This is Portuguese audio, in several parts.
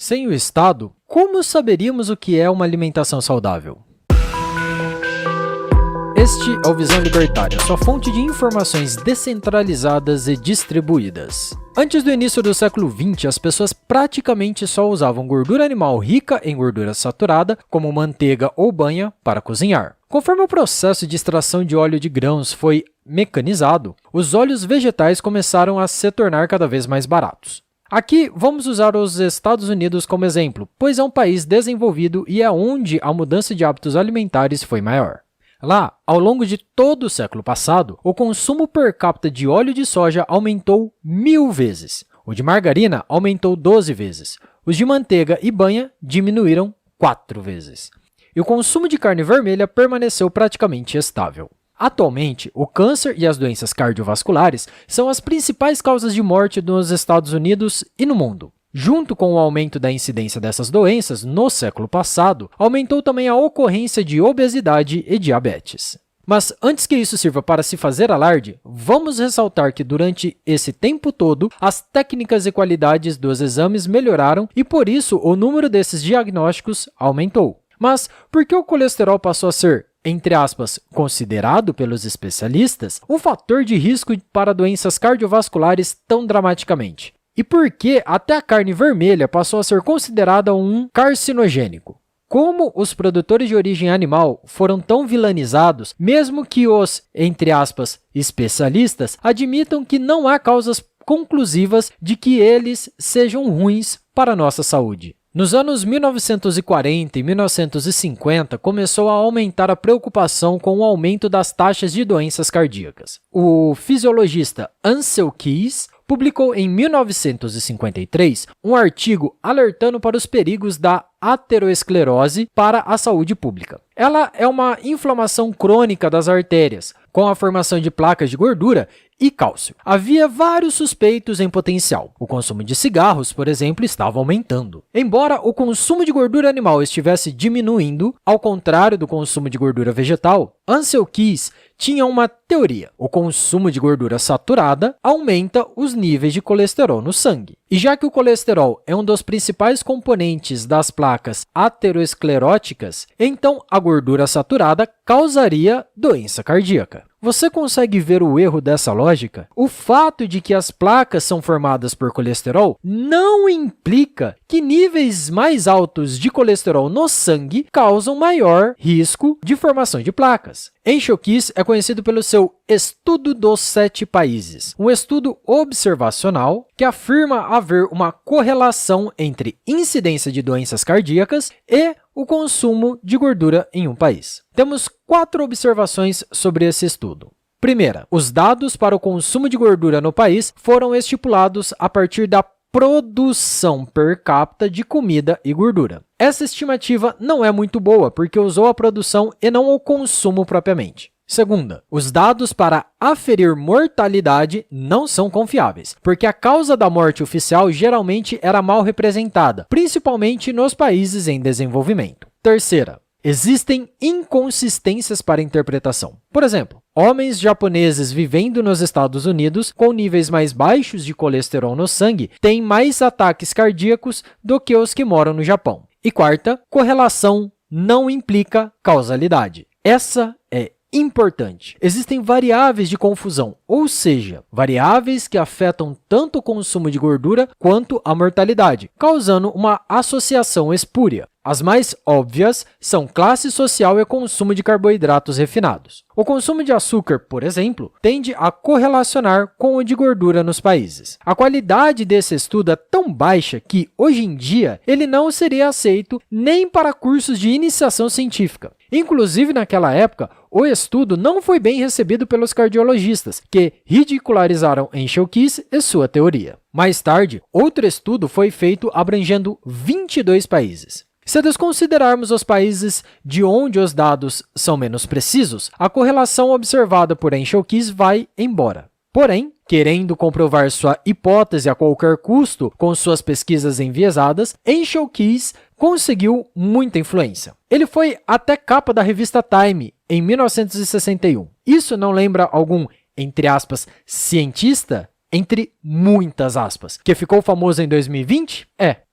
Sem o Estado, como saberíamos o que é uma alimentação saudável? Este é o Visão Libertária, sua fonte de informações descentralizadas e distribuídas. Antes do início do século XX, as pessoas praticamente só usavam gordura animal rica em gordura saturada, como manteiga ou banha, para cozinhar. Conforme o processo de extração de óleo de grãos foi mecanizado, os óleos vegetais começaram a se tornar cada vez mais baratos. Aqui vamos usar os Estados Unidos como exemplo, pois é um país desenvolvido e é onde a mudança de hábitos alimentares foi maior. Lá, ao longo de todo o século passado, o consumo per capita de óleo de soja aumentou 1000 vezes. O de margarina aumentou 12 vezes. Os de manteiga e banha diminuíram 4 vezes. E o consumo de carne vermelha permaneceu praticamente estável. Atualmente, o câncer e as doenças cardiovasculares são as principais causas de morte nos Estados Unidos e no mundo. Junto com o aumento da incidência dessas doenças no século passado, aumentou também a ocorrência de obesidade e diabetes. Mas antes que isso sirva para se fazer alarde, vamos ressaltar que durante esse tempo todo, as técnicas e qualidades dos exames melhoraram e por isso o número desses diagnósticos aumentou. Mas por que o colesterol passou a ser, entre aspas, considerado pelos especialistas, um fator de risco para doenças cardiovasculares tão dramaticamente? E por que até a carne vermelha passou a ser considerada um carcinogênico? Como os produtores de origem animal foram tão vilanizados, mesmo que os, entre aspas, especialistas admitam que não há causas conclusivas de que eles sejam ruins para a nossa saúde? Nos anos 1940 e 1950, começou a aumentar a preocupação com o aumento das taxas de doenças cardíacas. O fisiologista Ancel Keys publicou em 1953 um artigo alertando para os perigos da ateroesclerose para a saúde pública. Ela é uma inflamação crônica das artérias, com a formação de placas de gordura e cálcio. Havia vários suspeitos em potencial. O consumo de cigarros, por exemplo, estava aumentando. Embora o consumo de gordura animal estivesse diminuindo, ao contrário do consumo de gordura vegetal, Ancel Keys tinha uma teoria. O consumo de gordura saturada aumenta os níveis de colesterol no sangue. E já que o colesterol é um dos principais componentes das placas ateroscleróticas, então a gordura saturada causaria doença cardíaca. Você consegue ver o erro dessa lógica? O fato de que as placas são formadas por colesterol não implica que níveis mais altos de colesterol no sangue causam maior risco de formação de placas. Ancel Keys é conhecido pelo seu Estudo dos 7 Países, um estudo observacional que afirma haver uma correlação entre incidência de doenças cardíacas e o consumo de gordura em um país. Temos 4 observações sobre esse estudo. Primeira, os dados para o consumo de gordura no país foram estipulados a partir da produção per capita de comida e gordura. Essa estimativa não é muito boa, porque usou a produção e não o consumo propriamente. Segunda, os dados para aferir mortalidade não são confiáveis, porque a causa da morte oficial geralmente era mal representada, principalmente nos países em desenvolvimento. Terceira, existem inconsistências para interpretação. Por exemplo, homens japoneses vivendo nos Estados Unidos com níveis mais baixos de colesterol no sangue têm mais ataques cardíacos do que os que moram no Japão. E quarta, correlação não implica causalidade. Essa é importante. Existem variáveis de confusão, ou seja, variáveis que afetam tanto o consumo de gordura quanto a mortalidade, causando uma associação espúria. As mais óbvias são classe social e consumo de carboidratos refinados. O consumo de açúcar, por exemplo, tende a correlacionar com o de gordura nos países. A qualidade desse estudo é tão baixa que, hoje em dia, ele não seria aceito nem para cursos de iniciação científica. Inclusive, naquela época, o estudo não foi bem recebido pelos cardiologistas, que ridicularizaram Ancel Keys e sua teoria. Mais tarde, outro estudo foi feito abrangendo 22 países. Se desconsiderarmos os países de onde os dados são menos precisos, a correlação observada por Ancel Keys vai embora. Porém, querendo comprovar sua hipótese a qualquer custo com suas pesquisas enviesadas, Ancel Keys conseguiu muita influência. Ele foi até capa da revista Time em 1961. Isso não lembra algum, entre aspas, cientista? Entre muitas aspas, que ficou famoso em 2020?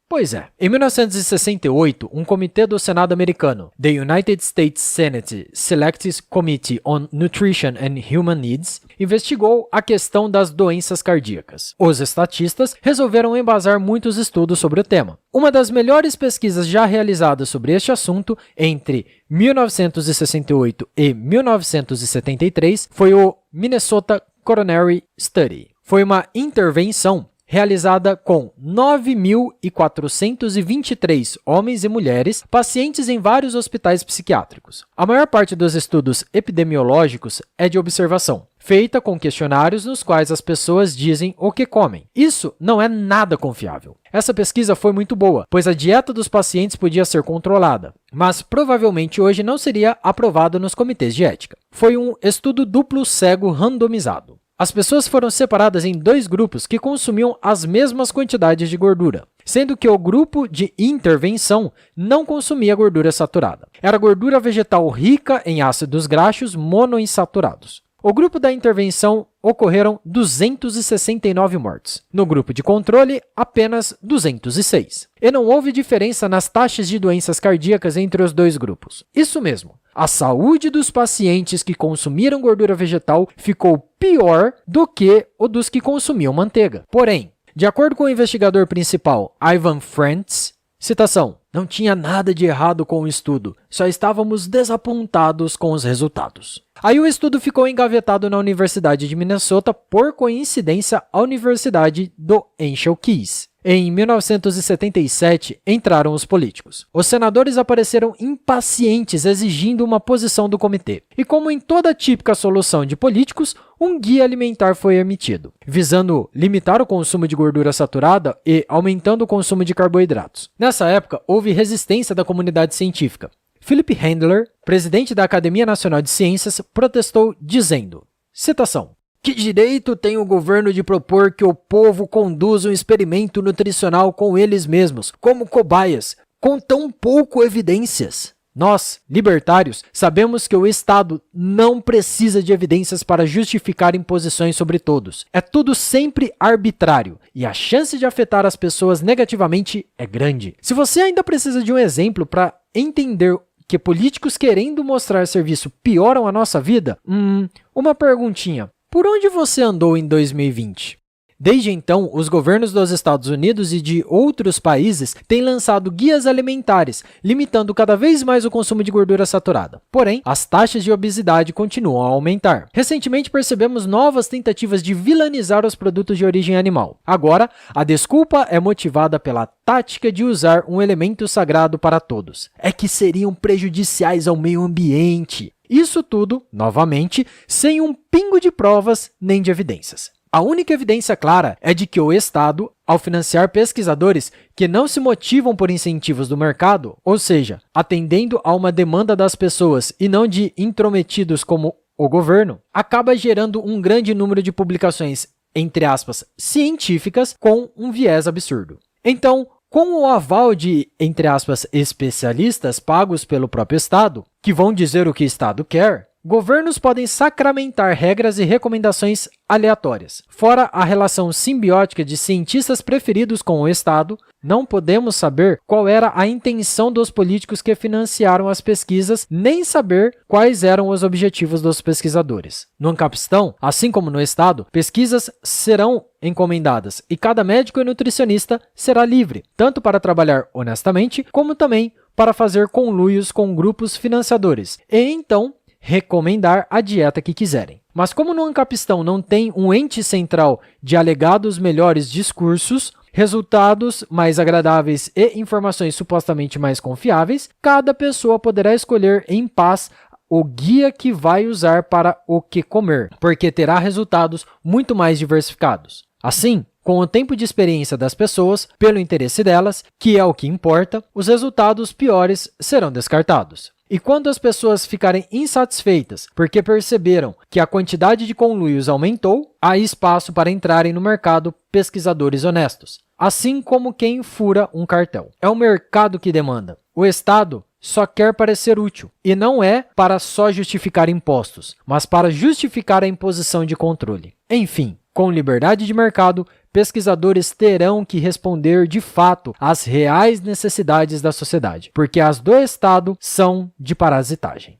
Pois é. Em 1968, um comitê do Senado americano, The United States Senate Select Committee on Nutrition and Human Needs, investigou a questão das doenças cardíacas. Os estatistas resolveram embasar muitos estudos sobre o tema. Uma das melhores pesquisas já realizadas sobre este assunto, entre 1968 e 1973, foi o Minnesota Coronary Study. Foi uma intervenção realizada com 9.423 homens e mulheres, pacientes em vários hospitais psiquiátricos. A maior parte dos estudos epidemiológicos é de observação, feita com questionários nos quais as pessoas dizem o que comem. Isso não é nada confiável. Essa pesquisa foi muito boa, pois a dieta dos pacientes podia ser controlada, mas provavelmente hoje não seria aprovada nos comitês de ética. Foi um estudo duplo cego randomizado. As pessoas foram separadas em dois grupos que consumiam as mesmas quantidades de gordura, sendo que o grupo de intervenção não consumia gordura saturada. Era gordura vegetal rica em ácidos graxos monoinsaturados. No grupo da intervenção, ocorreram 269 mortes. No grupo de controle, apenas 206. E não houve diferença nas taxas de doenças cardíacas entre os dois grupos. Isso mesmo. A saúde dos pacientes que consumiram gordura vegetal ficou pior do que o dos que consumiam manteiga. Porém, de acordo com o investigador principal, Ivan Frantz, citação, não tinha nada de errado com o estudo, só estávamos desapontados com os resultados. Aí o estudo ficou engavetado na Universidade de Minnesota, por coincidência, a Universidade do Ansel Keys. Em 1977, entraram os políticos. Os senadores apareceram impacientes exigindo uma posição do comitê. E como em toda típica solução de políticos, um guia alimentar foi emitido, visando limitar o consumo de gordura saturada e aumentando o consumo de carboidratos. Nessa época, houve resistência da comunidade científica. Philip Handler, presidente da Academia Nacional de Ciências, protestou dizendo, citação, que direito tem o governo de propor que o povo conduza um experimento nutricional com eles mesmos, como cobaias, com tão pouco evidências? Nós, libertários, sabemos que o Estado não precisa de evidências para justificar imposições sobre todos. É tudo sempre arbitrário e a chance de afetar as pessoas negativamente é grande. Se você ainda precisa de um exemplo para entender que políticos querendo mostrar serviço pioram a nossa vida, uma perguntinha. Por onde você andou em 2020? Desde então, os governos dos Estados Unidos e de outros países têm lançado guias alimentares, limitando cada vez mais o consumo de gordura saturada. Porém, as taxas de obesidade continuam a aumentar. Recentemente, percebemos novas tentativas de vilanizar os produtos de origem animal. Agora, a desculpa é motivada pela tática de usar um elemento sagrado para todos. É que seriam prejudiciais ao meio ambiente. Isso tudo, novamente, sem um pingo de provas nem de evidências. A única evidência clara é de que o Estado, ao financiar pesquisadores que não se motivam por incentivos do mercado, ou seja, atendendo a uma demanda das pessoas e não de intrometidos como o governo, acaba gerando um grande número de publicações, entre aspas, científicas com um viés absurdo. Então, com o aval de, entre aspas, especialistas pagos pelo próprio Estado, que vão dizer o que o Estado quer, governos podem sacramentar regras e recomendações aleatórias. Fora a relação simbiótica de cientistas preferidos com o Estado, não podemos saber qual era a intenção dos políticos que financiaram as pesquisas, nem saber quais eram os objetivos dos pesquisadores. No Ancapistão, assim como no Estado, pesquisas serão encomendadas e cada médico e nutricionista será livre, tanto para trabalhar honestamente, como também para fazer conluios com grupos financiadores, e então recomendar a dieta que quiserem. Mas como no Ancapistão não tem um ente central de alegados melhores discursos, resultados mais agradáveis e informações supostamente mais confiáveis, cada pessoa poderá escolher em paz o guia que vai usar para o que comer, porque terá resultados muito mais diversificados. Assim, com o tempo de experiência das pessoas, pelo interesse delas, que é o que importa, os resultados piores serão descartados. E quando as pessoas ficarem insatisfeitas porque perceberam que a quantidade de conluios aumentou, há espaço para entrarem no mercado pesquisadores honestos, assim como quem fura um cartel. É o mercado que demanda. O Estado só quer parecer útil, e não é para só justificar impostos, mas para justificar a imposição de controle. Enfim, com liberdade de mercado, pesquisadores terão que responder de fato às reais necessidades da sociedade, porque as do Estado são de parasitagem.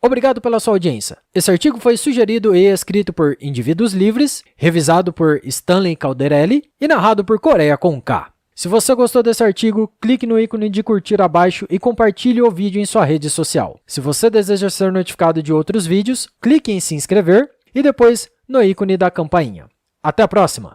Obrigado pela sua audiência. Esse artigo foi sugerido e escrito por indivíduos livres, revisado por Stanley Calderelli e narrado por Coreia com K. Se você gostou desse artigo, clique no ícone de curtir abaixo e compartilhe o vídeo em sua rede social. Se você deseja ser notificado de outros vídeos, clique em se inscrever e depois no ícone da campainha. Até a próxima!